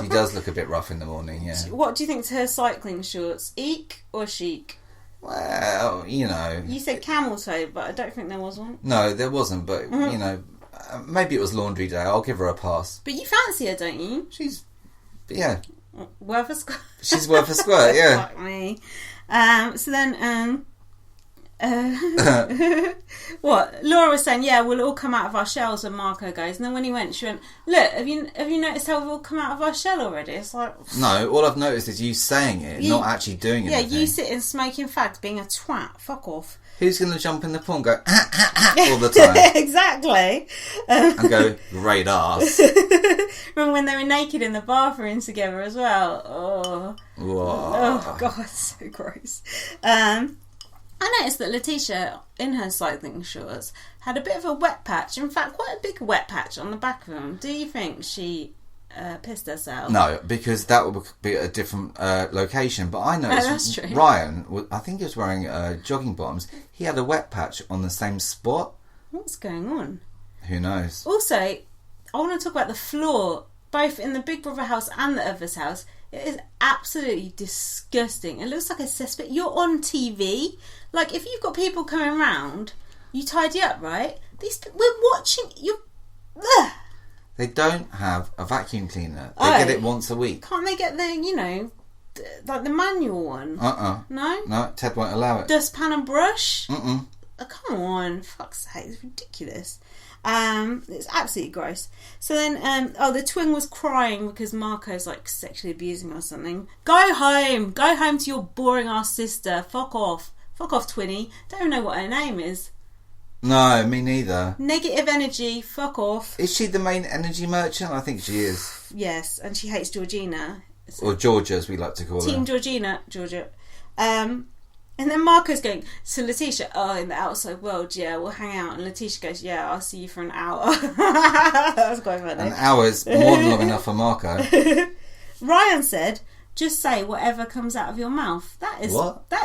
She does look a bit rough in the morning, yeah. What do you think to her cycling shorts? Eek or chic? Well, you know... You said camel toe, but I don't think there was one. No, there wasn't, but, you know, maybe it was laundry day. I'll give her a pass. But you fancy her, don't you? She's... Yeah. Worth a squirt. She's worth a squirt, yeah. Fuck me. So then... what? Laura was saying, yeah, we'll all come out of our shells when Marco goes. And then when he went, she went, look, have you noticed how we've all come out of our shell already? It's like... No, all I've noticed is you saying it, not actually doing anything. Yeah, you sitting smoking fags, being a twat. Fuck off. Who's going to jump in the pool and go, all the time? Exactly. And go, great ass. Remember when they were naked in the bathroom together as well? Oh. Whoa. Oh, God, so gross. I noticed that Letitia, in her cycling shorts, had a bit of a wet patch. In fact, quite a big wet patch on the back of them. Do you think she pissed herself? No, because that would be a different location. But I noticed that's true. Ryan, I think he was wearing jogging bottoms. He had a wet patch on the same spot. What's going on? Who knows? Also, I want to talk about the floor, both in the Big Brother house and the other's house. It is absolutely disgusting. It looks like a cesspit. You're on TV. Like, if you've got people coming round, you tidy up, right? We're watching you. They don't have a vacuum cleaner. They get it once a week. Can't they get the, like the manual one? No? No, Ted won't allow it. Dustpan and brush? Mm-mm. Oh, come on. Fuck's sake. It's ridiculous. It's absolutely gross. So then, the twin was crying because Marco's like sexually abusing her or something. Go home to your boring ass sister. Fuck off, Twinny. Don't even know what her name is. No, me neither. Negative energy. Fuck off. Is she the main energy merchant? I think she is. Yes, and she hates Georgina. Or Georgia, as we like to call her. Team Georgia. And then Marco's going, so Letitia, in the outside world, yeah, we'll hang out. And Letitia goes, yeah, I'll see you for an hour. That's quite funny. An hour's more than long enough for Marco. Ryan said, just say whatever comes out of your mouth. That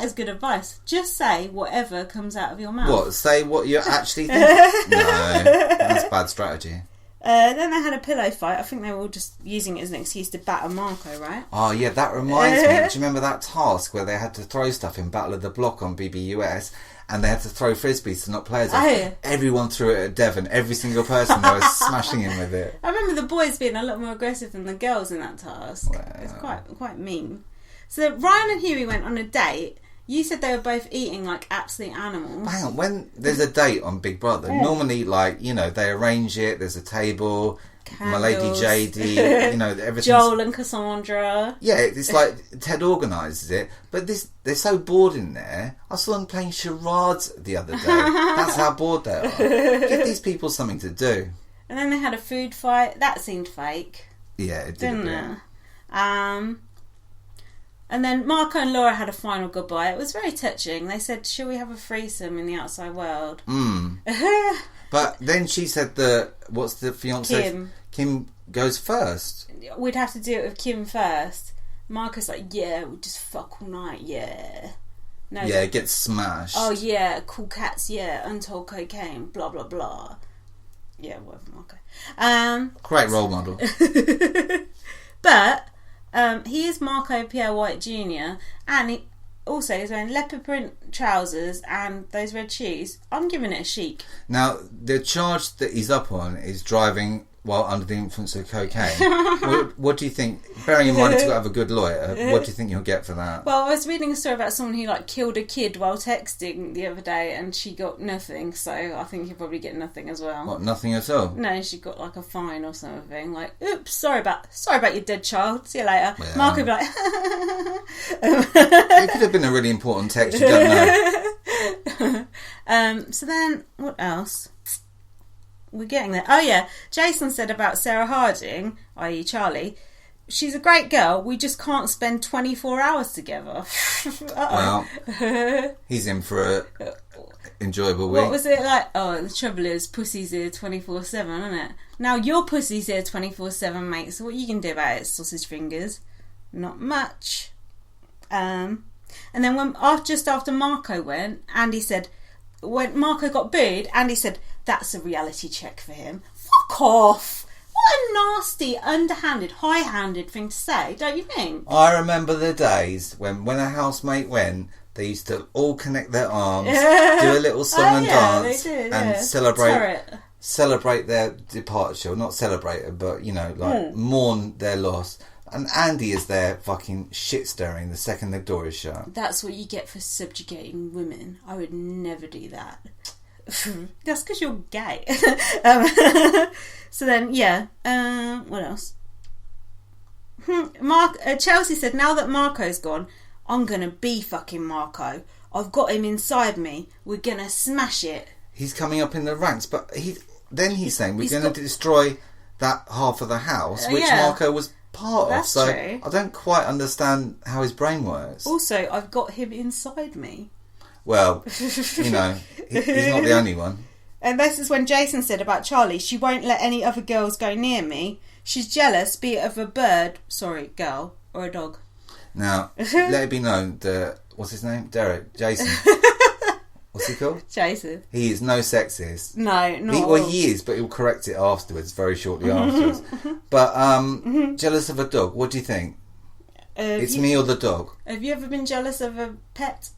is good advice. Just say whatever comes out of your mouth. What? Say what you're actually thinking? No, that's bad strategy. Then they had a pillow fight. I think they were all just using it as an excuse to batter Marco, right? Oh, yeah, that reminds me. Do you remember that task where they had to throw stuff in Battle of the Block on BBUS and they had to throw frisbees to knock players off? Yeah. Everyone threw it at Devon. Every single person, they were smashing him with it. I remember the boys being a lot more aggressive than the girls in that task. Well, it's quite mean. So Ryan and Huey went on a date. You said they were both eating like absolute animals. Hang on, when there's a date on Big Brother, normally, they arrange it, there's a table, Candles. My Lady JD, everything's... Joel and Cassandra. Yeah, it's like Ted organises it, but they're so bored in there. I saw them playing charades the other day. That's how bored they are. Give these people something to do. And then they had a food fight. That seemed fake. Yeah, it did didn't a bit. it? And then Marco and Laura had a final goodbye. It was very touching. They said, shall we have a threesome in the outside world? But then she said what's the fiancé? Kim. Kim goes first. We'd have to do it with Kim first. Marco's like, yeah, we'll just fuck all night, yeah. No, yeah, it gets smashed. Oh, yeah, cool cats, yeah, untold cocaine, blah, blah, blah. Yeah, whatever, Marco. Great role model. But... he is Marco Pierre White Jr. and he also is wearing leopard print trousers and those red shoes. I'm giving it a chic. Now, the charge that he's up on is driving while under the influence of cocaine. What do you think? Bearing in mind he's got to have a good lawyer, what do you think you'll get for that? Well, I was reading a story about someone who killed a kid while texting the other day and she got nothing, so I think he'll probably get nothing as well. What, nothing at all? No, she got a fine or something. Oops, sorry about your dead child. See you later. Yeah. Mark would be like... It could have been a really important text, you don't know. So then, what else? We're getting there. Oh yeah, Jason said about Sarah Harding, i.e. Charlie, she's a great girl, we just can't spend 24 hours together. Well, he's in for a enjoyable week. What was it like? Oh, the trouble is, pussy's here 24/7, isn't it? Now your pussy's here 24/7, mate, so what you can do about it, sausage fingers? Not much. And then just after Marco went, Andy said, when Marco got booed, Andy said, that's a reality check for him. Fuck off! a nasty, underhanded, high-handed thing to say, don't you think? I remember the days when a housemate went, they used to all connect their arms, do a little song and dance, they did, and celebrate their departure. Not celebrate it, but, you know, like, mourn their loss. And Andy is there fucking shit-stirring the second the door is shut. That's what you get for subjugating women. I would never do that. That's because you're gay. So then, what else? Chelsea said, now that Marco's gone, I'm going to be fucking Marco. I've got him inside me. We're going to smash it. He's coming up in the ranks, but he's saying we're going to destroy that half of the house, which Marco was part of. So true. I don't quite understand how his brain works. Also, I've got him inside me. Well, you know, he's not the only one. And this is when Jason said about Charlie, she won't let any other girls go near me. She's jealous, be it of a girl, or a dog. Now, let it be known that, what's his name? Jason. What's he called? Jason. He is no sexist. No, not he is, but he'll correct it afterwards, very shortly afterwards. But, jealous of a dog, what do you think? It's me or the dog? Have you ever been jealous of a pet?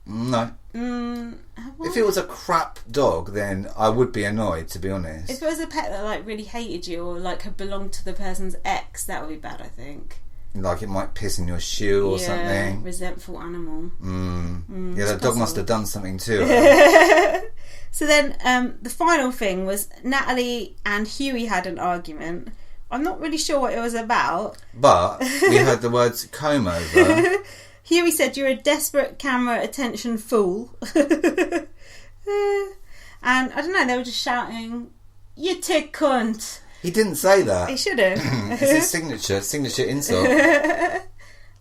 No. If it was a crap dog, then I would be annoyed, to be honest. If it was a pet that like really hated you or like had belonged to the person's ex, that would be bad, I think. Like it might piss in your shoe or something. Resentful animal. The dog must have done something too. So then the final thing was Natalie and Hughie had an argument. I'm not really sure what it was about. But we heard the words comb over. Hughie said, you're a desperate camera attention fool. And I don't know, they were just shouting, you tick cunt. He didn't say that. He should have. It's his signature insult.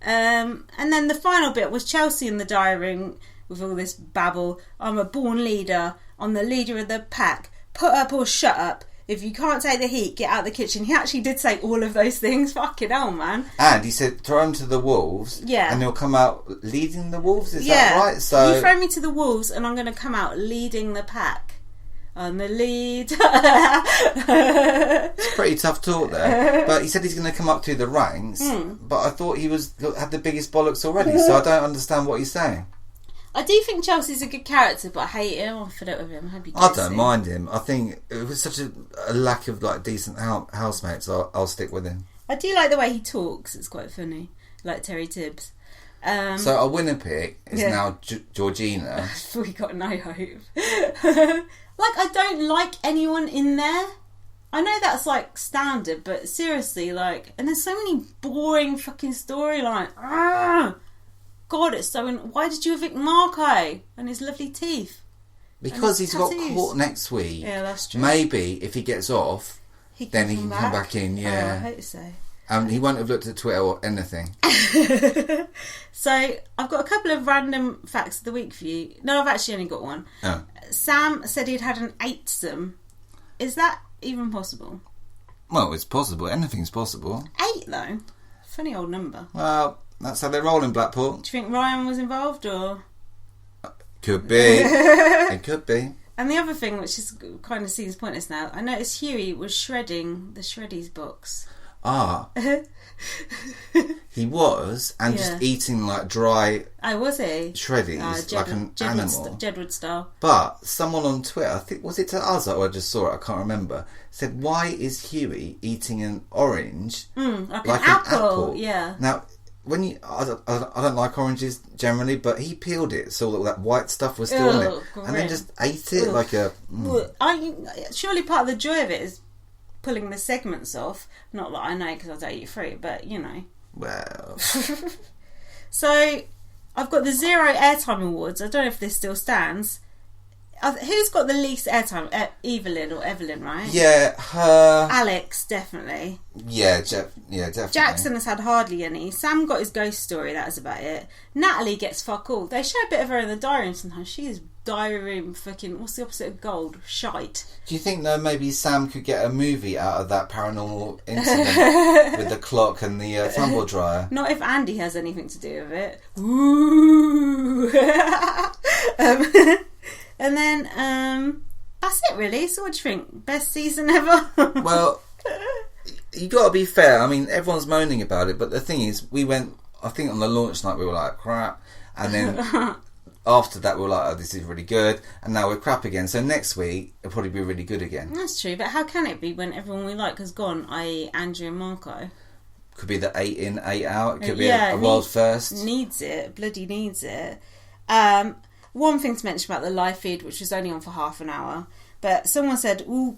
And then the final bit was Chelsea in the diary room with all this babble. I'm a born leader. I'm the leader of the pack. Put up or shut up. If you can't take the heat, get out of the kitchen. He actually did say all of those things. Fucking hell, man. And he said, throw him to the wolves. Yeah. And he'll come out leading the wolves. Is that right? So you throw me to the wolves and I'm going to come out leading the pack. I'm the lead. It's pretty tough talk there. But he said he's going to come up through the ranks. But I thought he had the biggest bollocks already. So I don't understand what he's saying. I do think Chelsea's a good character, but I hate him. I'm fed up with him. I don't mind him. I think it was such a lack of like decent housemates. I'll stick with him. I do like the way he talks. It's quite funny, like Terry Tibbs. So our winner pick is now Georgina. We got no hope. Like, I don't like anyone in there. I know that's like standard, but seriously, like, and there's so many boring fucking storylines. God, it's so... Why did you evict Marco and his lovely teeth? Because he's got caught next week. Yeah, that's true. Maybe if he gets off, then he can come back in. Yeah, I hope so. He won't have looked at Twitter or anything. So I've got a couple of random facts of the week for you. No, I've actually only got one. Oh. Sam said he'd had an 8-some. Is that even possible? Well, it's possible. Anything's possible. 8 though. Funny old number. Well, that's how they roll in Blackpool. Do you think Ryan was involved or? Could be. It could be. And the other thing, which is kind of seems pointless now, I noticed Hughie was shredding the Shreddies box. Ah. He was, and just eating like dry. Oh, was he? Shreddies, like an animal. Jedward style. But someone on Twitter, I think, was it to us or I just saw it, I can't remember, said, why is Hughie eating an orange like an apple? Yeah. Now, I don't like oranges generally, but he peeled it so all that white stuff was still in it, and then just ate it like a. Surely part of the joy of it is pulling the segments off. Not that I know because I don't eat fruit, but you know. Well. So I've got the 0 airtime awards. I don't know if this still stands. Who's got the least airtime? Evelyn, right? Yeah, her. Alex, definitely. Yeah, definitely. Jackson has had hardly any. Sam got his ghost story, that was about it. Natalie gets fuck all. They show a bit of her in the diary room sometimes. She is diary room fucking, what's the opposite of gold? Shite. Do you think though maybe Sam could get a movie out of that paranormal incident with the clock and the tumble dryer? Not if Andy has anything to do with it. Ooh. And then that's it really. So what do you think? Best season ever? Well, you got to be fair. I mean, everyone's moaning about it, but the thing is, we went. I think on the launch night we were like crap, and then after that we were like, oh, this is really good, and now we're crap again. So next week it'll probably be really good again. That's true, but how can it be when everyone we like has gone? I.e., Andrew and Marco. Could be the 8 in, 8 out. It could be a world first. Needs it. Bloody needs it. One thing to mention about the live feed, which was only on for half an hour, but someone said, will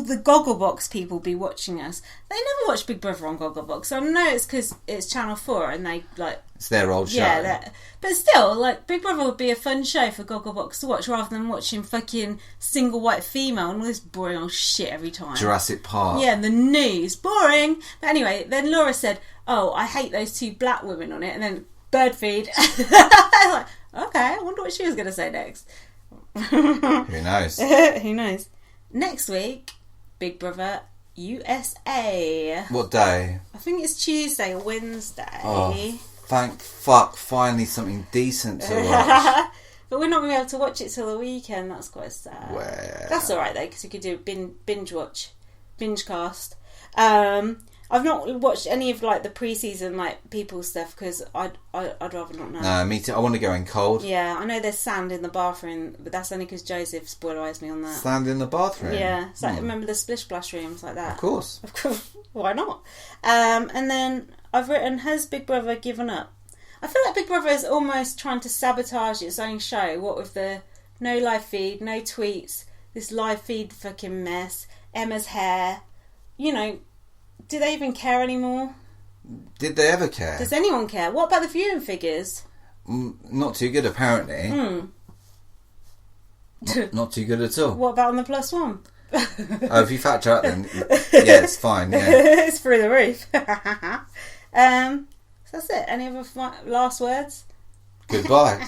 the Gogglebox people be watching us? They never watch Big Brother on Gogglebox. I know it's because it's Channel 4 and they, like... It's their old show. Yeah, but still, like, Big Brother would be a fun show for Gogglebox to watch rather than watching fucking single white female and all this boring old shit every time. Jurassic Park. Yeah, and the news. Boring. But anyway, then Laura said, oh, I hate those 2 black women on it, and then bird feed. I was like, okay, I wonder what she was going to say next. Who knows? Who knows? Next week, Big Brother USA. What day? I think it's Tuesday or Wednesday. Oh, thank fuck, finally something decent to watch. But we're not going to be able to watch it till the weekend. That's quite sad. Well. That's alright though, because we could do binge cast. I've not watched any of like the pre-season like people stuff because I'd rather not know. No, me too. I want to go in cold. Yeah, I know there's sand in the bathroom, but that's only because Joseph spoilerised me on that. Sand in the bathroom? Yeah, so remember the splish splash rooms like that? Of course. Why not? And then I've written, has Big Brother given up? I feel like Big Brother is almost trying to sabotage its own show. What with the no live feed, no tweets, this live feed fucking mess, Emma's hair, you know. Do they even care anymore? Did they ever care? Does anyone care? What about the viewing figures? Not too good, apparently. Not too good at all. What about on the +1? Oh, if you factor out, then yeah, it's fine. Yeah, it's through the roof. So that's it. Any other last words? Goodbye.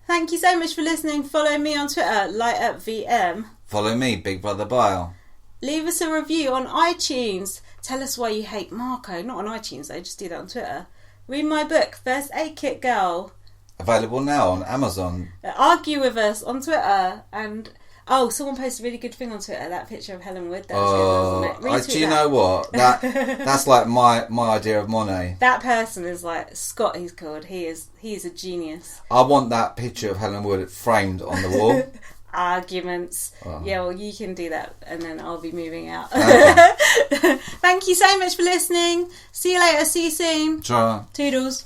Thank you so much for listening. Follow me on Twitter, LightUpVM. Follow me, Big Brother Bile. Leave us a review on iTunes. Tell us why you hate Marco. Not on iTunes though, just do that on Twitter. Read my book, First Aid Kit Girl. Available now on Amazon. Argue with us on Twitter. And someone posted a really good thing on Twitter, that picture of Helen Wood. That was good, wasn't it? Do you know what? That's like my idea of Monet. That person is like Scott, he's called. He is a genius. I want that picture of Helen Wood framed on the wall. Arguments. Yeah, well, you can do that and then I'll be moving out. Okay. Thank you so much for listening. See you later. See you soon. Ciao. Toodles.